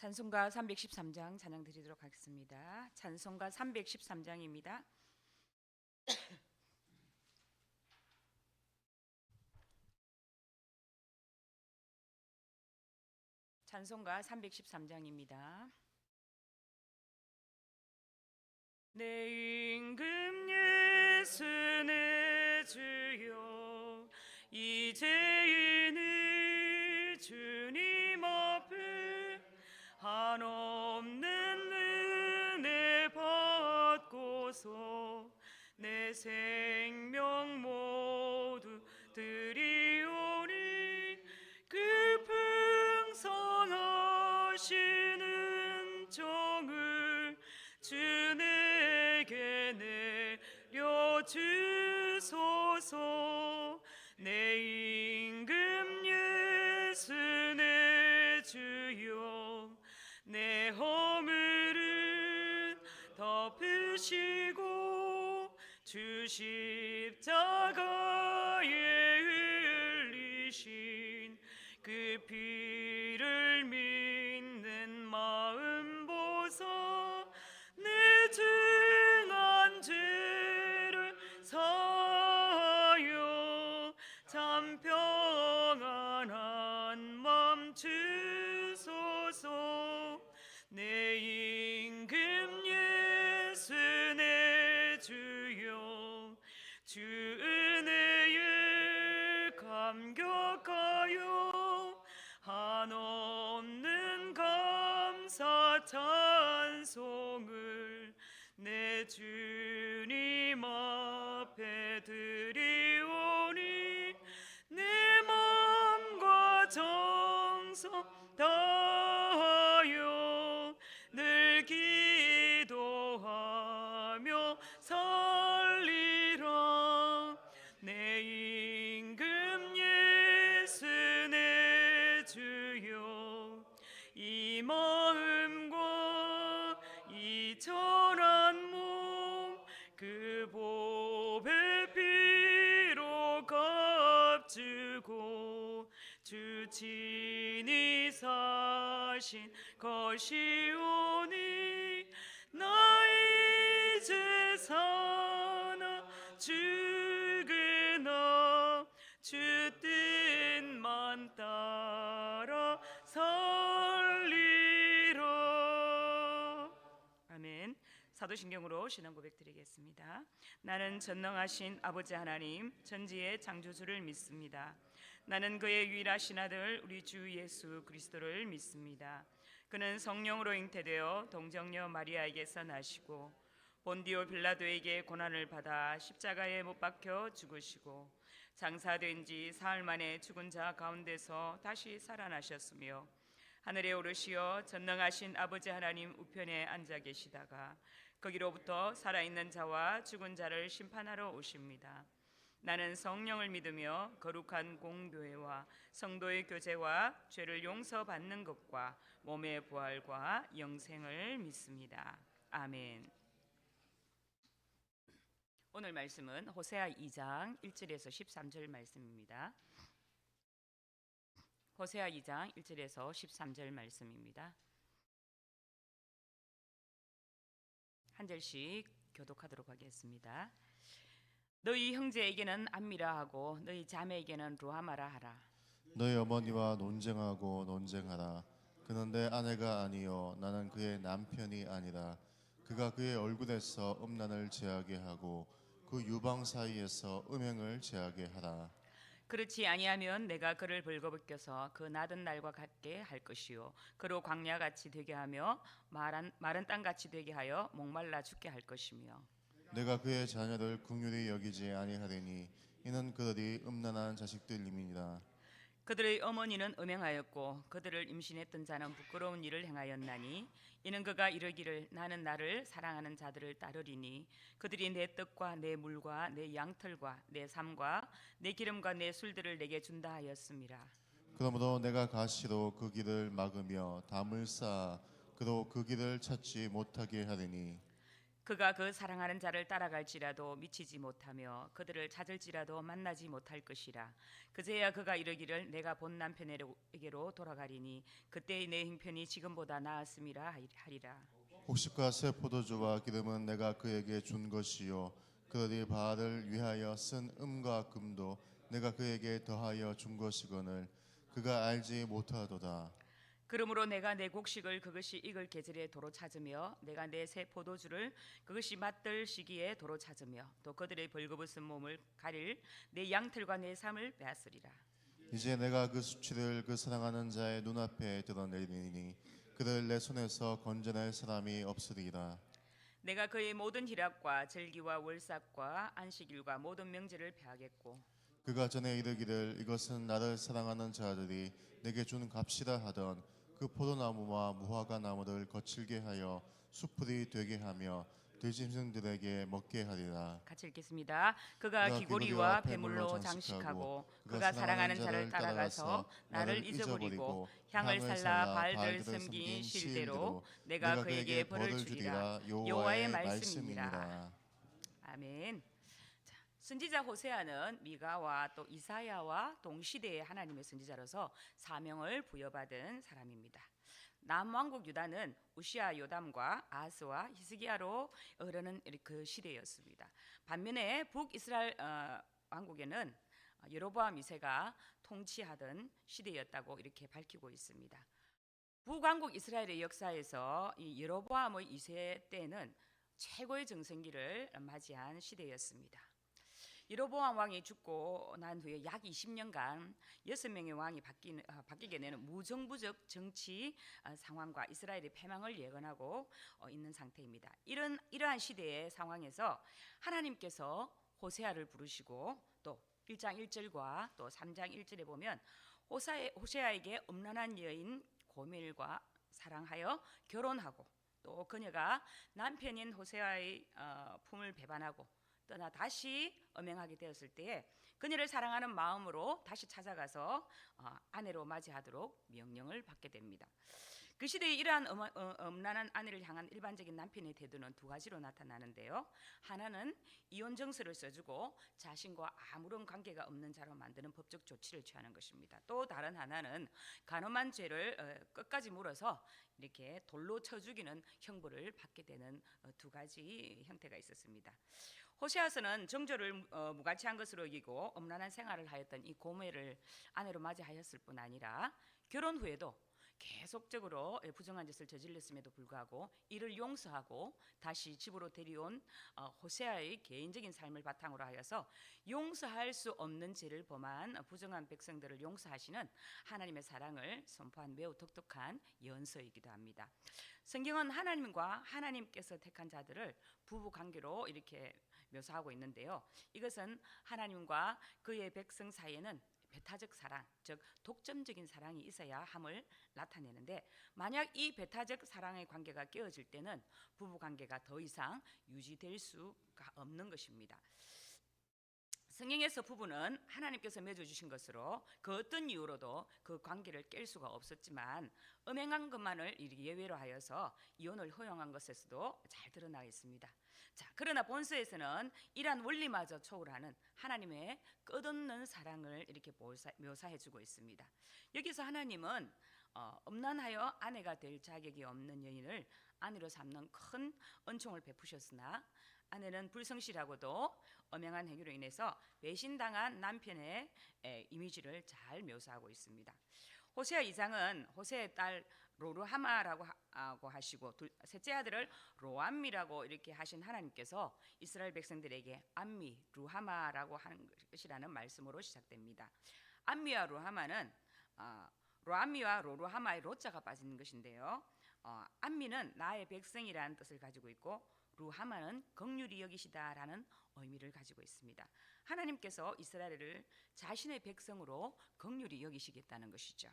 찬송가 313장 찬양 드리도록 하겠습니다. 찬송가 313장입니다. 찬송가 313장입니다. 내 임금 예수 내 주여, 이제는 주님 앞에 한없는 은혜 받고서 내 생명 모두 드리오니, 그 풍성하시는 정을 주 내게 내려주소서. 내 임금 예수 내 주여, 내 허물은 덮으시고 주 십자가에 흘리신 그 피를 믿는 마음 보사 내 중한 죄를 사하여 참 평안한 맘 주소서. 내 임금 예수 내 주여, 주 은혜에 감격하여 한없는 감사 찬송을 내 주님 앞에 드리오니, 내 마음과 정성 다하여 늘 기도하며 살리라. 내 임금 예수 내 주여, 이 마음과 이 천한 몸 그 보배 피로 값주고 주 친히 사신 것이오니, 나 이제 사나 죽으나 주 뜻만 따라 살리라. 아멘. 사도신경으로 신앙 고백 드리겠습니다. 나는 전능하신 아버지 하나님 전지의 창조주를 믿습니다. 나는 그의 유일하신 아들 우리 주 예수 그리스도를 믿습니다. 그는 성령으로 잉태되어 동정녀 마리아에게서 나시고 본디오 빌라도에게 고난을 받아 십자가에 못 박혀 죽으시고 장사된 지 사흘 만에 죽은 자 가운데서 다시 살아나셨으며 하늘에 오르시어 전능하신 아버지 하나님 우편에 앉아 계시다가 거기로부터 살아있는 자와 죽은 자를 심판하러 오십니다. 나는 성령을 믿으며 거룩한 공교회와 성도의 교제와 죄를 용서받는 것과 몸의 부활과 영생을 믿습니다. 아멘. 오늘 말씀은 호세아 2장 1절에서 13절 말씀입니다. 호세아 2장 1절에서 13절 말씀입니다. 한 절씩 교독하도록 하겠습니다. 너희 형제에게는 암미라 하고 너희 자매에게는 루하마라 하라. 너희 어머니와 논쟁하고 논쟁하라. 그는 내 아내가 아니요 나는 그의 남편이 아니라. 그가 그의 얼굴에서 음란을 제하게 하고 그 유방 사이에서 음행을 제하게 하라. 그렇지 아니하면 내가 그를 벌거벗겨서 그 낮은 날과 같게 할 것이요 그로 광야같이 되게 하며 마른 땅같이 되게 하여 목말라 죽게 할 것이며, 내가 그의 자녀를 긍휼히 여기지 아니하리니 이는 그들이 음란한 자식들임이니라. 그들의 어머니는 음행하였고 그들을 임신했던 자는 부끄러운 일을 행하였나니, 이는 그가 이르기를 나는 나를 사랑하는 자들을 따르리니 그들이 내 떡과 내 물과 내 양털과 내 삶과 내 기름과 내 술들을 내게 준다 하였음이라. 그러므로 내가 가시로 그 길을 막으며 담을 쌓아 그로 그 길을 찾지 못하게 하리니. 그가 그 사랑하는 자를 따라갈지라도 미치지 못하며 그들을 찾을지라도 만나지 못할 것이라. 그제야 그가 이르기를 내가 본 남편에게로 돌아가리니 그때의 내 형편이 지금보다 나았음이라 하리라. 곡식과 새 포도주와 기름은 내가 그에게 준 것이요 그들이 바알을 위하여 쓴 음과 금도 내가 그에게 더하여 준 것이거늘 그가 알지 못하도다. 그러므로 내가 내 곡식을 그것이 익을 계절에 도로 찾으며 내가 내 새 포도주를 그것이 맛들 시기에 도로 찾으며 또 그들의 벌거벗은 몸을 가릴 내 양털과 내 삶을 빼앗으리라. 이제 내가 그 수치를 그 사랑하는 자의 눈앞에 드러내리니 그를 내 손에서 건져낼 사람이 없으리라. 내가 그의 모든 희락과 절기와 월삭과 안식일과 모든 명제를 폐하겠고 그가 전에 이르기를 이것은 나를 사랑하는 자들이 내게 준 값이라 하던 그 포도나무와 무화과 나무를 거칠게 하여 수풀이 되게 하며 들짐승들에게 먹게 하리라. 같이 읽겠습니다. 그가 귀고리와 배물로 장식하고 그가 사랑하는 자를 따라가서 나를 잊어버리고 향을 살라 바알들 섬긴 실대로 내가 그에게 벌을 주리라. 여호와의 말씀입니다. 아멘. 자, 선지자 호세아는 미가와 또 이사야와 동시대의 하나님의 선지자로서 사명을 부여받은 사람입니다. 남왕국 유다는 우시아 요담과 아스와 히스기야로 흐르는 그 시대였습니다. 반면에 북이스라엘 왕국에는 여로보암 2세가 통치하던 시대였다고 이렇게 밝히고 있습니다. 북왕국 이스라엘의 역사에서 이 여로보암의 2세 때는 최고의 정성기를 맞이한 시대였습니다. 여로보암 왕이 죽고 난 후에 약 20년간 6명의 왕이 바뀌게 되는 무정부적 정치 상황과 이스라엘의 패망을 예언하고 있는 상태입니다. 이러한 시대의 상황에서 하나님께서 호세아를 부르시고 또 1장 1절과 또 3장 1절에 보면 호세아에게 음란한 여인 고멜과 사랑하여 결혼하고 또 그녀가 남편인 호세아의 품을 배반하고 떠나 다시 엄행하게 되었을 때에 그녀를 사랑하는 마음으로 다시 찾아가서 아내로 맞이하도록 명령을 받게 됩니다. 그 시대에 이러한 음란한 아내를 향한 일반적인 남편의 태도는 두 가지로 나타나는데요. 하나는 이혼 정서를 써주고 자신과 아무런 관계가 없는 자로 만드는 법적 조치를 취하는 것입니다. 또 다른 하나는 간음한 죄를 끝까지 물어서 이렇게 돌로 쳐 죽이는 형벌을 받게 되는 두 가지 형태가 있었습니다. 호세아서는 정조를 무가치한 것으로 여기고 음란한 생활을 하였던 이 고멜을 아내로 맞이하였을 뿐 아니라 결혼 후에도 계속적으로 부정한 짓을 저질렀음에도 불구하고 이를 용서하고 다시 집으로 데려온 호세아의 개인적인 삶을 바탕으로 하여서 용서할 수 없는 죄를 범한 부정한 백성들을 용서하시는 하나님의 사랑을 선포한 매우 독특한 연서이기도 합니다. 성경은 하나님과 하나님께서 택한 자들을 부부 관계로 이렇게 묘사하고 있는데요. 이것은 하나님과 그의 백성 사이에는 배타적 사랑, 즉 독점적인 사랑이 있어야 함을 나타내는데 만약 이 배타적 사랑의 관계가 깨어질 때는 부부 관계가 더 이상 유지될 수가 없는 것입니다. 성경에서 부부는 하나님께서 맺어주신 것으로 그 어떤 이유로도 그 관계를 깰 수가 없었지만 음행한 것만을 예외로 하여서 이혼을 허용한 것에서도 잘 드러나 있습니다. 자, 그러나 본서에서는 이러한 원리마저 초월하는 하나님의 끝없는 사랑을 이렇게 묘사해주고 있습니다. 여기서 하나님은 음란하여 아내가 될 자격이 없는 여인을 아내로 삼는 큰 은총을 베푸셨으나 아내는 불성실하고도 엄행한 행위로 인해서 배신당한 남편의 이미지를 잘 묘사하고 있습니다. 호세아 2장은 호세의 딸 로루하마라고 하시고 셋째 아들을 로암미라고 이렇게 하신 하나님께서 이스라엘 백성들에게 암미, 루하마라고 하는 것이라는 말씀으로 시작됩니다. 암미와 루하마는 로암미와 로루하마의 로자가 빠진 것인데요. 암미는 나의 백성이라는 뜻을 가지고 있고 루하마는 긍휼히 여기시다라는 의미를 가지고 있습니다. 하나님께서 이스라엘을 자신의 백성으로 긍휼히 여기시겠다는 것이죠.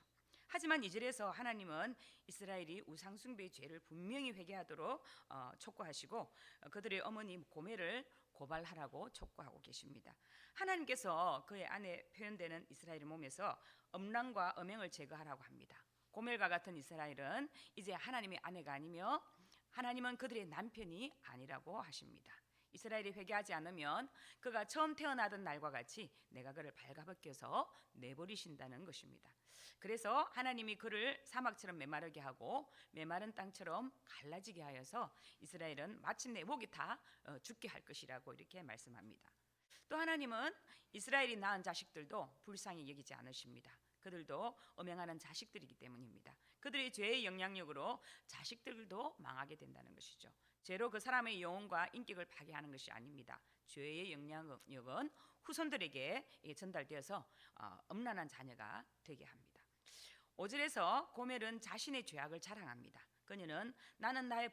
하지만 2절에서 하나님은 이스라엘이 우상숭배의 죄를 분명히 회개하도록 촉구하시고 그들의 어머니 고멜을 고발하라고 촉구하고 계십니다. 하나님께서 그의 안에 표현되는 이스라엘의 몸에서 음란과 음행을 제거하라고 합니다. 고멜과 같은 이스라엘은 이제 하나님의 아내가 아니며 하나님은 그들의 남편이 아니라고 하십니다. 이스라엘이 회개하지 않으면 그가 처음 태어나던 날과 같이 내가 그를 발가벗겨서 내버리신다는 것입니다. 그래서 하나님이 그를 사막처럼 메마르게 하고 메마른 땅처럼 갈라지게 하여서 이스라엘은 마침내 목이 타 죽게 할 것이라고 이렇게 말씀합니다. 또 하나님은 이스라엘이 낳은 자식들도 불쌍히 여기지 않으십니다. 그들도 음행하는 자식들이기 때문입니다. 그들의 죄의 영향력으로 자식들도 망하게 된다는 것이죠. 죄로 그 사람의 영혼과 인격을 파괴하는 것이 아닙니다. 죄의 영향력은 후손들에게 전달되어서 음란한 자녀가 되게 합니다. 5절에서 고멜은 자신의 죄악을 자랑합니다. 그녀는 나는 나의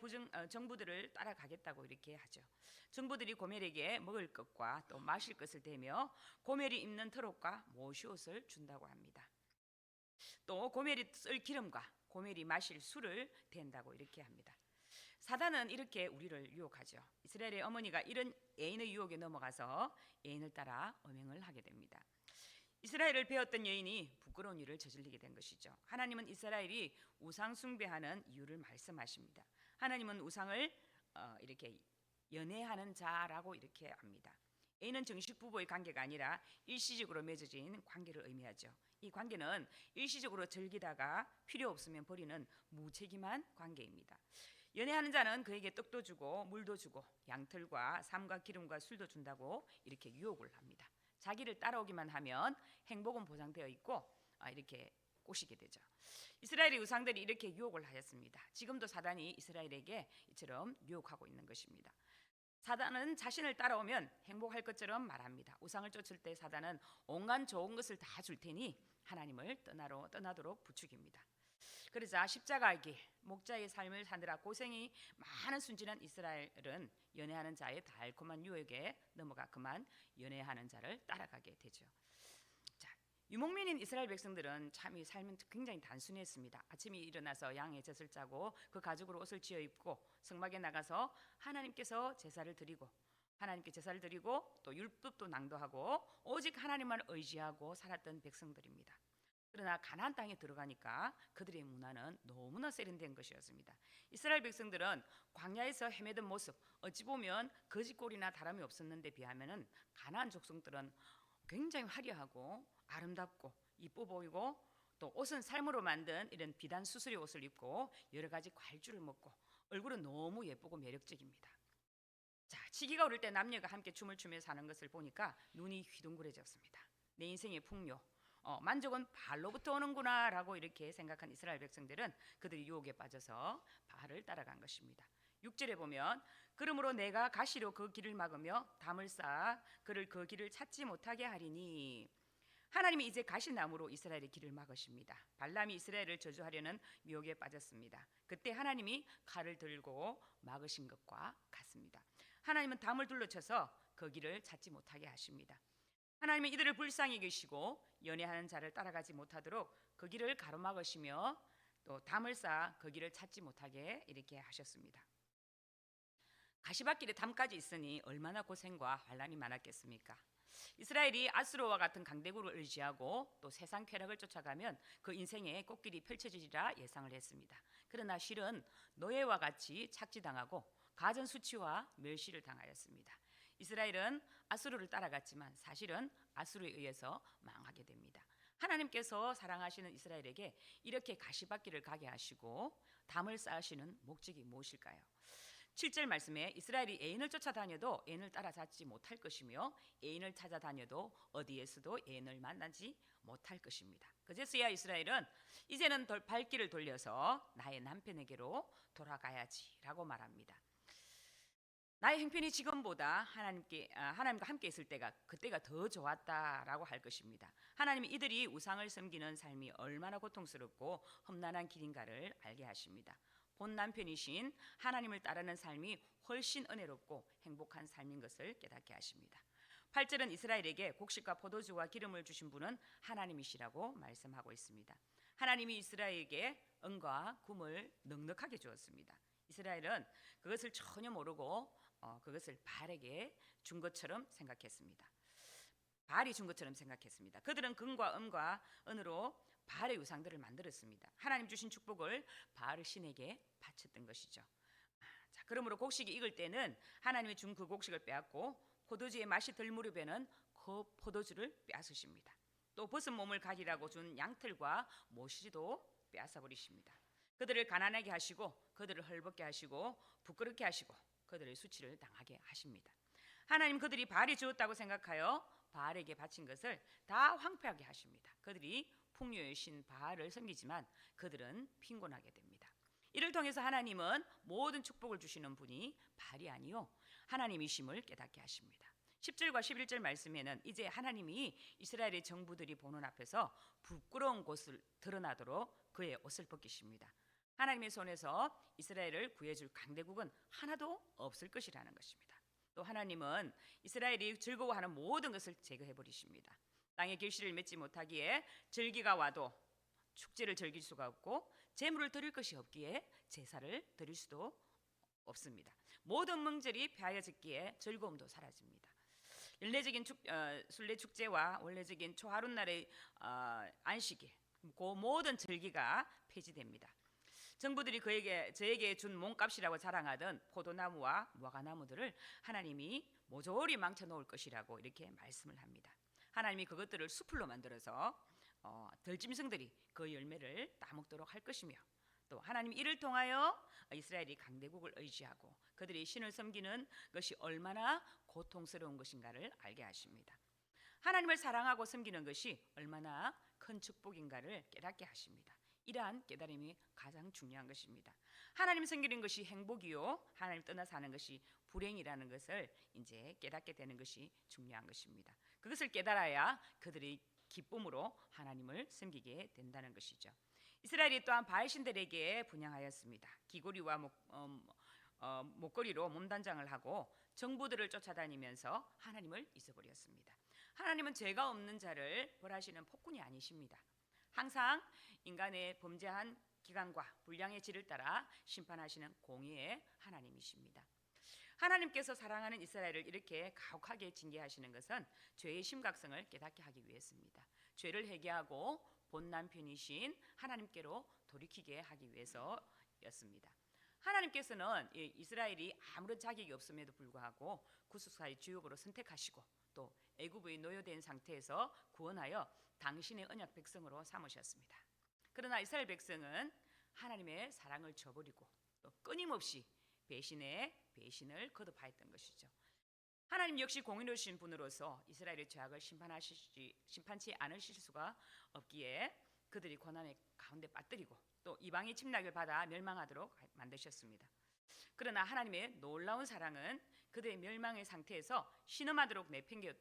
정부들을 따라가겠다고 이렇게 하죠. 정부들이 고멜에게 먹을 것과 또 마실 것을 대며 고멜이 입는 트롯과 모시옷을 준다고 합니다. 또 고멜이 쓸 기름과 고멜이 마실 술을 댄다고 이렇게 합니다. 사단은 이렇게 우리를 유혹하죠. 이스라엘의 어머니가 이런 애인의 유혹에 넘어가서 애인을 따라 음행을 하게 됩니다. 이스라엘을 배웠던 여인이 부끄러운 일을 저질리게 된 것이죠. 하나님은 이스라엘이 우상 숭배하는 이유를 말씀하십니다. 하나님은 우상을 이렇게 연애하는 자라고 이렇게 합니다. 애인은 정식 부부의 관계가 아니라 일시적으로 맺어진 관계를 의미하죠. 이 관계는 일시적으로 즐기다가 필요 없으면 버리는 무책임한 관계입니다. 연애하는 자는 그에게 떡도 주고 물도 주고 양털과 삶과 기름과 술도 준다고 이렇게 유혹을 합니다. 자기를 따라오기만 하면 행복은 보장되어 있고 이렇게 꼬시게 되죠. 이스라엘의 우상들이 이렇게 유혹을 하였습니다. 지금도 사단이 이스라엘에게 이처럼 유혹하고 있는 것입니다. 사단은 자신을 따라오면 행복할 것처럼 말합니다. 우상을 쫓을 때 사단은 온갖 좋은 것을 다 줄 테니 하나님을 떠나도록 부추깁니다. 그러자 십자가의 길, 목자의 삶을 사느라 고생이 많은 순진한 이스라엘은 연애하는 자의 달콤한 유혹에 넘어가 그만 연애하는 자를 따라가게 되죠. 자, 유목민인 이스라엘 백성들은 참 이 삶은 굉장히 단순했습니다. 아침에 일어나서 양의 젖을 짜고 그 가죽으로 옷을 지어 입고 성막에 나가서 하나님께 제사를 드리고 또 율법도 낭독하고 오직 하나님만 의지하고 살았던 백성들입니다. 그러나 가나안 땅에 들어가니까 그들의 문화는 너무나 세련된 것이었습니다. 이스라엘 백성들은 광야에서 헤매던 모습 어찌 보면 거짓골이나 다름이 없었는데 비하면은 가나안 족속들은 굉장히 화려하고 아름답고 이뻐 보이고 또 옷은 삶으로 만든 이런 비단 수수리 옷을 입고 여러 가지 괄주를 먹고 얼굴은 너무 예쁘고 매력적입니다. 자, 시기가 오를 때 남녀가 함께 춤을 추며 사는 것을 보니까 눈이 휘둥그레졌습니다. 내 인생의 풍요 만족은 바알로부터 오는구나 라고 이렇게 생각한 이스라엘 백성들은 그들이 유혹에 빠져서 바알을 따라간 것입니다. 6절에 보면 그러므로 내가 가시로 그 길을 막으며 담을 쌓아 그를 그 길을 찾지 못하게 하리니 하나님이 이제 가시나무로 이스라엘의 길을 막으십니다. 발람이 이스라엘을 저주하려는 미혹에 빠졌습니다. 그때 하나님이 칼을 들고 막으신 것과 같습니다. 하나님은 담을 둘러쳐서 그 길을 찾지 못하게 하십니다. 하나님은 이들을 불쌍히 여기시고 연애하는 자를 따라가지 못하도록 그 길을 가로막으시며 또 담을 쌓아 그 길을 찾지 못하게 이렇게 하셨습니다. 가시밭길에 담까지 있으니 얼마나 고생과 환난이 많았겠습니까? 이스라엘이 아수르와 같은 강대국을 의지하고 또 세상 쾌락을 쫓아가면 그 인생의 꽃길이 펼쳐지리라 예상을 했습니다. 그러나 실은 노예와 같이 착취당하고 가전 수치와 멸시를 당하였습니다. 이스라엘은 아수르를 따라갔지만 사실은 아수르에 의해서 망하게 됩니다. 하나님께서 사랑하시는 이스라엘에게 이렇게 가시밭길을 가게 하시고 담을 쌓으시는 목적이 무엇일까요? 7절 말씀에 이스라엘이 애인을 쫓아다녀도 애인을 따라잡지 못할 것이며 애인을 찾아다녀도 어디에서도 애인을 만나지 못할 것입니다. 그제서야 이스라엘은 이제는 발길을 돌려서 나의 남편에게로 돌아가야지라고 말합니다. 나의 형편이 지금보다 하나님과 함께 있을 그때가 더 좋았다라고 할 것입니다. 하나님이 이들이 우상을 섬기는 삶이 얼마나 고통스럽고 험난한 길인가를 알게 하십니다. 본 남편이신 하나님을 따르는 삶이 훨씬 은혜롭고 행복한 삶인 것을 깨닫게 하십니다. 8절은 이스라엘에게 곡식과 포도주와 기름을 주신 분은 하나님이시라고 말씀하고 있습니다. 하나님이 이스라엘에게 은과 금을 넉넉하게 주었습니다. 이스라엘은 그것을 전혀 모르고 그것을 바알에게 준 것처럼 생각했습니다. 바알이 준 것처럼 생각했습니다. 그들은 금과 은과 은으로 바알의 우상들을 만들었습니다. 하나님 주신 축복을 바알의 신에게 바쳤던 것이죠. 그러므로 곡식이 익을 때는 하나님이 준 그 곡식을 빼앗고 포도주의 맛이 덜 무렵에는 그 포도주를 빼앗으십니다. 또 벗은 몸을 가리라고 준 양털과 모시도 빼앗아 버리십니다. 그들을 가난하게 하시고 그들을 헐벗게 하시고 부끄럽게 하시고 그들의 수치를 당하게 하십니다. 하나님 그들이 바알이 주었다고 생각하여 바알에게 바친 것을 다 황폐하게 하십니다. 그들이 풍요의 신 바알을 섬기지만 그들은 빈곤하게 됩니다. 이를 통해서 하나님은 모든 축복을 주시는 분이 바알이 아니요 하나님이심을 깨닫게 하십니다. 10절과 11절 말씀에는 이제 하나님이 이스라엘의 정부들이 보는 앞에서 부끄러운 곳을 드러나도록 그의 옷을 벗기십니다. 하나님의 손에서 이스라엘을 구해줄 강대국은 하나도 없을 것이라는 것입니다. 또 하나님은 이스라엘이 즐거워하는 모든 것을 제거해 버리십니다. 땅의 결실을 맺지 못하기에 절기가 와도 축제를 즐길 수가 없고 제물을 드릴 것이 없기에 제사를 드릴 수도 없습니다. 모든 명절이 폐하여졌기에 즐거움도 사라집니다. 연례적인 순례 축제와 원래적인 초하룻날의 안식일, 그 모든 절기가 폐지됩니다. 정부들이 저에게 준 몸값이라고 자랑하던 포도나무와 무화과나무들을 하나님이 모조리 망쳐놓을 것이라고 이렇게 말씀을 합니다. 하나님이 그것들을 수풀로 만들어서 들짐승들이 그 열매를 따먹도록 할 것이며 또 하나님 이를 통하여 이스라엘이 강대국을 의지하고 그들이 신을 섬기는 것이 얼마나 고통스러운 것인가를 알게 하십니다. 하나님을 사랑하고 섬기는 것이 얼마나 큰 축복인가를 깨닫게 하십니다. 이러한 깨달음이 가장 중요한 것입니다. 하나님 섬기는 것이 행복이요 하나님 떠나 사는 것이 불행이라는 것을 이제 깨닫게 되는 것이 중요한 것입니다. 그것을 깨달아야 그들이 기쁨으로 하나님을 섬기게 된다는 것이죠. 이스라엘이 또한 바알신들에게 분향하였습니다. 귀고리와 목걸이로 몸단장을 하고 정부들을 쫓아다니면서 하나님을 잊어버렸습니다. 하나님은 죄가 없는 자를 벌하시는 폭군이 아니십니다. 항상 인간의 범죄한 기간과 불량의 질을 따라 심판하시는 공의의 하나님이십니다. 하나님께서 사랑하는 이스라엘을 이렇게 가혹하게 징계하시는 것은 죄의 심각성을 깨닫게 하기 위해서입니다. 죄를 회개하고 본 남편이신 하나님께로 돌이키게 하기 위해서였습니다. 하나님께서는 이스라엘이 아무런 자격이 없음에도 불구하고 구속사의 주역으로 선택하시고 또 애굽의 노예된 상태에서 구원하여 당신의 언약 백성으로 삼으셨습니다. 그러나 이스라엘 백성은 하나님의 사랑을 저버리고 또 끊임없이 배신을 거듭하였던 것이죠. 하나님 역시 공의로우신 분으로서 이스라엘의 죄악을 심판치 않으실 수가 없기에 그들이 고난의 가운데 빠뜨리고 또 이방의 침략을 받아 멸망하도록 만드셨습니다. 그러나 하나님의 놀라운 사랑은 그들의 멸망의 상태에서 신음하도록 내팽겨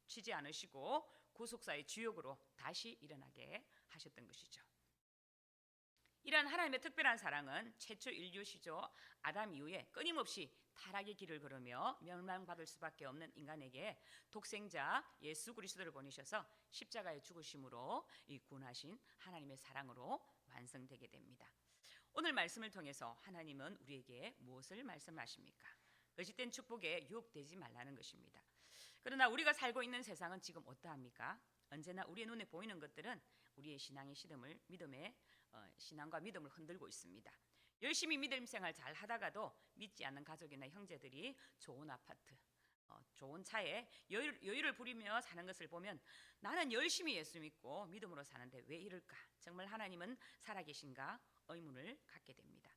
치지 않으시고 구속사의 주역으로 다시 일어나게 하셨던 것이죠. 이러한 하나님의 특별한 사랑은 최초 인류 시조 아담 이후에 끊임없이 타락의 길을 걸으며 멸망받을 수밖에 없는 인간에게 독생자 예수 그리스도를 보내셔서 십자가의 죽으심으로 이 구원하신 하나님의 사랑으로 완성되게 됩니다. 오늘 말씀을 통해서 하나님은 우리에게 무엇을 말씀하십니까? 거짓된 축복에 유혹되지 말라는 것입니다. 그러나 우리가 살고 있는 세상은 지금 어떠합니까? 언제나 우리의 눈에 보이는 것들은 우리의 신앙과 믿음을 흔들고 있습니다. 열심히 믿음 생활 잘 하다가도 믿지 않는 가족이나 형제들이 좋은 아파트, 좋은 차에 여유를 부리며 사는 것을 보면 나는 열심히 예수 믿고 믿음으로 사는데 왜 이럴까? 정말 하나님은 살아계신가? 의문을 갖게 됩니다.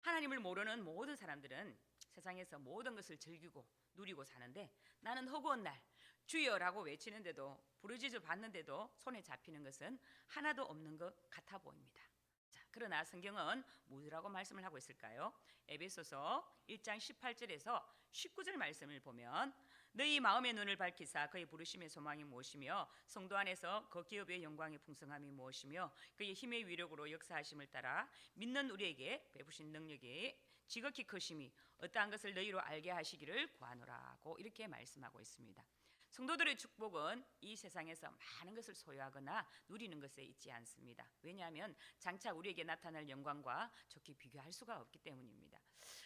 하나님을 모르는 모든 사람들은 세상에서 모든 것을 즐기고 누리고 사는데 나는 허구한 날 주여라고 외치는데도 부르짖어 받는데도 손에 잡히는 것은 하나도 없는 것 같아 보입니다. 자, 그러나 성경은 뭐라고 말씀을 하고 있을까요? 에베소서 1장 18절에서 19절 말씀을 보면 너희 마음의 눈을 밝히사 그의 부르심의 소망이 무엇이며 성도 안에서 그 기업의 영광의 풍성함이 무엇이며 그의 힘의 위력으로 역사하심을 따라 믿는 우리에게 베푸신 능력이 지극히 크심이 어떠한 것을 너희로 알게 하시기를 구하노라고 이렇게 말씀하고 있습니다. 성도들의 축복은 이 세상에서 많은 것을 소유하거나 누리는 것에 있지 않습니다. 왜냐하면 장차 우리에게 나타날 영광과 좋게 비교할 수가 없기 때문입니다.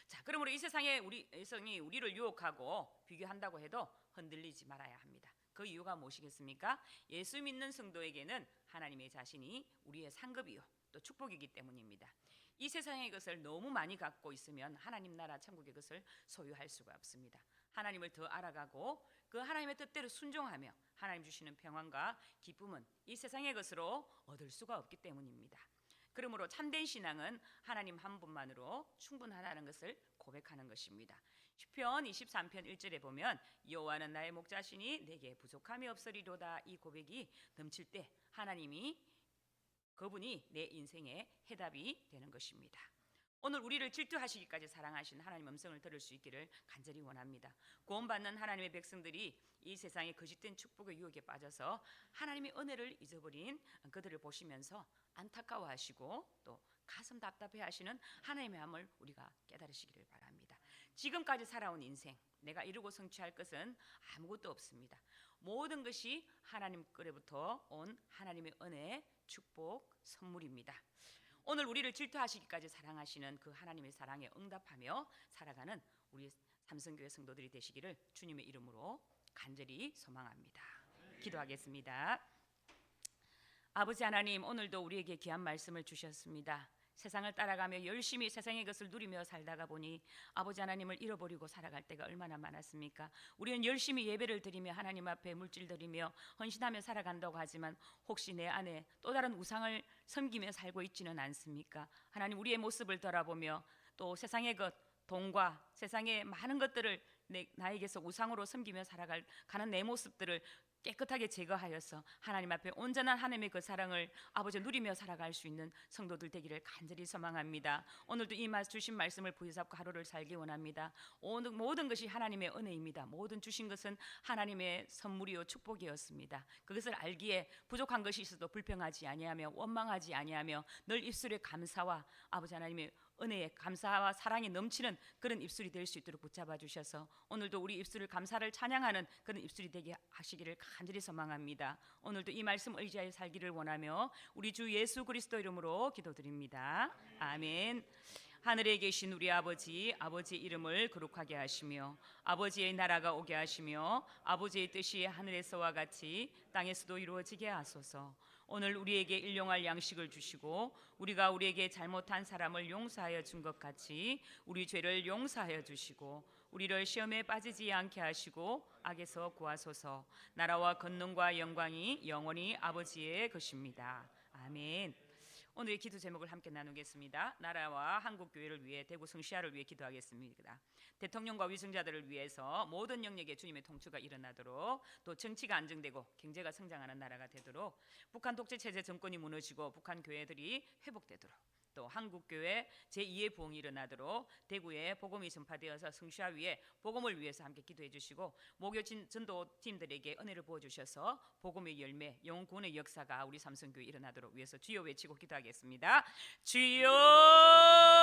자, 그러므로 이 세상에 성이 우리를 유혹하고 비교한다고 해도 흔들리지 말아야 합니다. 그 이유가 무엇이겠습니까? 예수 믿는 성도에게는 하나님의 자신이 우리의 상급이요 또 축복이기 때문입니다. 이 세상의 것을 너무 많이 갖고 있으면 하나님 나라 천국의 것을 소유할 수가 없습니다. 하나님을 더 알아가고 그 하나님의 뜻대로 순종하며 하나님 주시는 평안과 기쁨은 이 세상의 것으로 얻을 수가 없기 때문입니다. 그러므로 참된 신앙은 하나님 한 분만으로 충분하다는 것을 고백하는 것입니다. 시편 23편 1절에 보면 여호와는 나의 목자시니 내게 부족함이 없으리로다. 이 고백이 넘칠 때 하나님이 그분이 내 인생의 해답이 되는 것입니다. 오늘 우리를 질투하시기까지 사랑하신 하나님 음성을 들을 수 있기를 간절히 원합니다. 구원받는 하나님의 백성들이 이 세상의 거짓된 축복의 유혹에 빠져서 하나님의 은혜를 잊어버린 그들을 보시면서 안타까워하시고 또 가슴 답답해하시는 하나님의 마음을 우리가 깨달으시기를 바랍니다. 지금까지 살아온 인생, 내가 이루고 성취할 것은 아무것도 없습니다. 모든 것이 하나님 께로부터 온 하나님의 은혜, 축복, 선물입니다. 오늘 우리를 질투하시기까지 사랑하시는 그 하나님의 사랑에 응답하며 살아가는 우리 삼성교회 성도들이 되시기를 주님의 이름으로 간절히 소망합니다. 기도하겠습니다. 아버지 하나님, 오늘도 우리에게 귀한 말씀을 주셨습니다. 세상을 따라가며 열심히 세상의 것을 누리며 살다가 보니 아버지 하나님을 잃어버리고 살아갈 때가 얼마나 많았습니까? 우리는 열심히 예배를 드리며 하나님 앞에 물질 드리며 헌신하며 살아간다고 하지만 혹시 내 안에 또 다른 우상을 섬기며 살고 있지는 않습니까? 하나님, 우리의 모습을 돌아보며 또 세상의 것, 돈과 세상의 많은 것들을 나에게서 우상으로 섬기며 살아가는 내 모습들을 깨끗하게 제거하여서 하나님 앞에 온전한 하나님의 그 사랑을 아버지 누리며 살아갈 수 있는 성도들 되기를 간절히 소망합니다. 오늘도 이 주신 말씀을 부여잡고 하루를 살기 원합니다. 모든 것이 하나님의 은혜입니다. 모든 주신 것은 하나님의 선물이요 축복이었습니다. 그것을 알기에 부족한 것이 있어도 불평하지 아니하며 원망하지 아니하며 늘 입술에 감사와 아버지 하나님의 은혜에 감사와 사랑이 넘치는 그런 입술이 될 수 있도록 붙잡아 주셔서 오늘도 우리 입술을 감사를 찬양하는 그런 입술이 되게 하시기를 간절히 소망합니다. 오늘도 이 말씀 의지하여 살기를 원하며 우리 주 예수 그리스도 이름으로 기도드립니다. 아멘. 하늘에 계신 우리 아버지, 아버지의 이름을 거룩하게 하시며 아버지의 나라가 오게 하시며 아버지의 뜻이 하늘에서와 같이 땅에서도 이루어지게 하소서. 오늘 우리에게 일용할 양식을 주시고 우리가 우리에게 잘못한 사람을 용서하여 준 것 같이 우리 죄를 용서하여 주시고 우리를 시험에 빠지지 않게 하시고 악에서 구하소서. 나라와 권능과 영광이 영원히 아버지의 것입니다. 아멘. 오늘의 기도 제목을 함께 나누겠습니다. 나라와 한국교회를 위해 대구 성시아를 위해 기도하겠습니다. 대통령과 위승자들을 위해서 모든 영역에 주님의 통치가 일어나도록 또 정치가 안정되고 경제가 성장하는 나라가 되도록 북한 독재체제 정권이 무너지고 북한 교회들이 회복되도록 또 한국교회 제2의 부흥이 일어나도록 대구에 복음이 전파되어서 성시아 위에 복음을 위해서 함께 기도해 주시고 목요 전도팀들에게 은혜를 부어주셔서 복음의 열매 영혼 구원의 역사가 우리 삼성교회 일어나도록 위해서 주여 외치고 기도하겠습니다. 주여